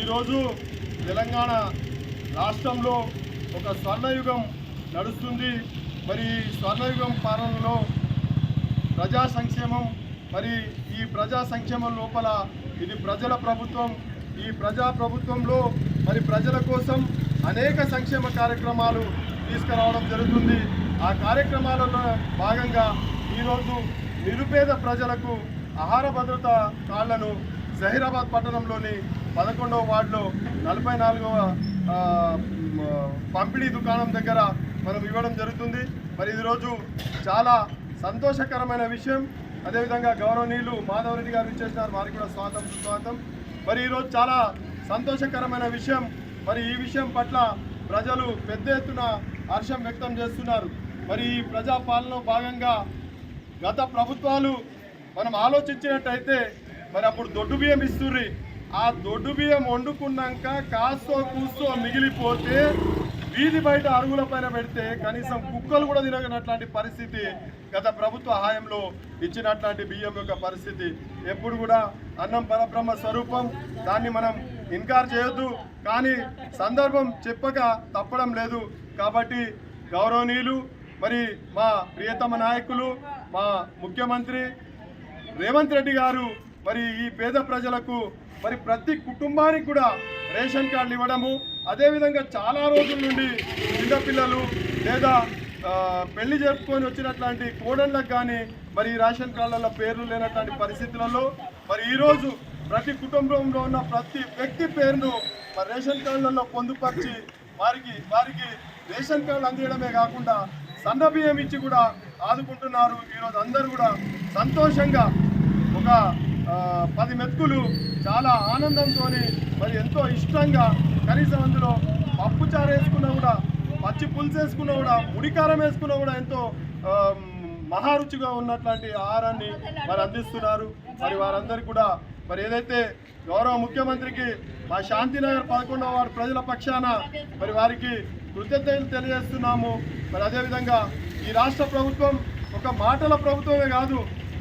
ఈరోజు తెలంగాణ రాష్ట్రంలో ఒక స్వర్ణయుగం నడుస్తుంది. మరి ఈ స్వర్ణయుగం పాలనలో ప్రజా సంక్షేమం, మరి ఈ ప్రజా సంక్షేమం లోపల ఇది ప్రజల ప్రభుత్వం. ఈ ప్రజా ప్రభుత్వంలో మరి ప్రజల కోసం అనేక సంక్షేమ కార్యక్రమాలు తీసుకురావడం జరుగుతుంది. ఆ కార్యక్రమాలలో భాగంగా ఈరోజు నిరుపేద ప్రజలకు ఆహార భద్రత కార్డులను జహీరాబాద్ పట్టణంలోని 11వ వార్డులో 44వ పంపిణీ దుకాణం దగ్గర మనం ఇవ్వడం జరుగుతుంది. మరి ఈరోజు చాలా సంతోషకరమైన విషయం. అదేవిధంగా గౌరవనీయులు మాధవరెడ్డి గారు ఇచ్చేసినారు, వారికి కూడా స్వాగతం సుస్వాగతం. మరి ఈరోజు చాలా సంతోషకరమైన విషయం. మరి ఈ విషయం పట్ల ప్రజలు పెద్ద ఎత్తున హర్షం వ్యక్తం చేస్తున్నారు. మరి ఈ ప్రజాపాలనలో భాగంగా గత ప్రభుత్వాలు మనం ఆలోచించినట్టయితే మరి అప్పుడు దొడ్డు బియ్యం ఇస్తుర్రి. ఆ దొడ్డు బియ్యం వండుకున్నాక కాస్తో కూస్తో మిగిలిపోతే వీధి బయట అరుగుల పైన పెడితే కనీసం కుక్కలు కూడా తినగనట్లాంటి పరిస్థితి గత ప్రభుత్వ హాయంలో ఇచ్చినట్లాంటి బియ్యం యొక్క పరిస్థితి. ఎప్పుడు కూడా అన్నం పరబ్రహ్మ స్వరూపం, దాన్ని మనం ఇన్కార్ చేయొద్దు. కానీ సందర్భం చెప్పక తప్పడం లేదు. కాబట్టి గౌరవనీయులు మరి మా ప్రియతమ నాయకులు మా ముఖ్యమంత్రి రేవంత్ రెడ్డి గారు మరి ఈ పేద ప్రజలకు మరి ప్రతి కుటుంబానికి కూడా రేషన్ కార్డులు ఇవ్వడము, అదేవిధంగా చాలా రోజుల నుండి చిన్నపిల్లలు లేదా పెళ్లి జరుపుకొని వచ్చినట్లాంటి కోడళ్ళకు కానీ మరి ఈ రేషన్ కార్డులలో పేర్లు లేనటువంటి పరిస్థితులలో మరి ఈరోజు ప్రతి కుటుంబంలో ఉన్న ప్రతి వ్యక్తి పేరును మరి రేషన్ కార్డులలో పొందుపరిచి వారికి రేషన్ కార్డులు అందించడమే కాకుండా సన్న బియ్యం ఇచ్చి కూడా ఆదుకుంటున్నారు. ఈరోజు అందరూ కూడా సంతోషంగా ఒక 10 మెతుకులు చాలా ఆనందంతో మరి ఎంతో ఇష్టంగా, కనీసం అందులో పప్పు చారు వేసుకున్నా కూడా, పచ్చి పులుసు వేసుకున్నా కూడా, ముడికారం వేసుకున్నా కూడా ఎంతో మహారుచిగా ఉన్నట్లాంటి ఆహారాన్ని మరి అందిస్తున్నారు. మరి వారందరికీ కూడా మరి ఏదైతే గౌరవ ముఖ్యమంత్రికి మా శాంతినగర్ 11వ వార్డు ప్రజల పక్షాన మరి వారికి కృతజ్ఞతలు తెలియజేస్తున్నాము. మరి అదేవిధంగా ఈ రాష్ట్ర ప్రభుత్వం ఒక మాటల ప్రభుత్వమే కాదు,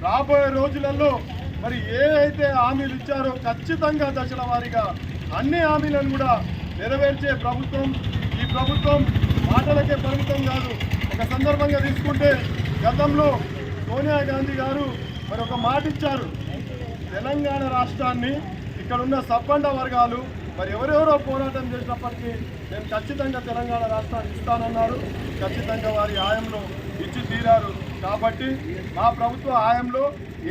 రాబోయే రోజులలో మరి ఏదైతే హామీలు ఇచ్చారో ఖచ్చితంగా దశల వారీగా అన్ని హామీలను కూడా నెరవేర్చే ప్రభుత్వం. ఈ ప్రభుత్వం మాటలకే పరిమితం కాదు. ఒక సందర్భంగా తీసుకుంటే గతంలో సోనియా గాంధీ గారు మరి ఒక మాట ఇచ్చారు, తెలంగాణ రాష్ట్రాన్ని ఇక్కడున్న సబ్బండ వర్గాలు మరి ఎవరెవరో పోరాటం చేసినప్పటికీ నేను ఖచ్చితంగా తెలంగాణ రాష్ట్రాన్ని ఇస్తానన్నారు. ఖచ్చితంగా వారి హాయంలో ఇచ్చి తీరారు. కాబట్టి మా ప్రభుత్వ హాయంలో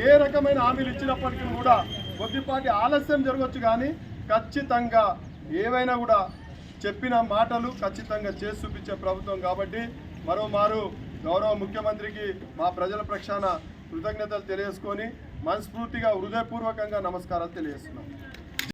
ఏ రకమైన హామీలు ఇచ్చినప్పటికీ కూడా కొద్దిపాటి ఆలస్యం జరగవచ్చు, కానీ ఖచ్చితంగా ఏవైనా కూడా చెప్పిన మాటలు ఖచ్చితంగా చేసి చూపించే ప్రభుత్వం. కాబట్టి మరోమారు గౌరవ ముఖ్యమంత్రికి మా ప్రజల పక్షాన కృతజ్ఞతలు తెలియజేసుకొని మనస్ఫూర్తిగా హృదయపూర్వకంగా నమస్కారాలు తెలియజేస్తున్నాం.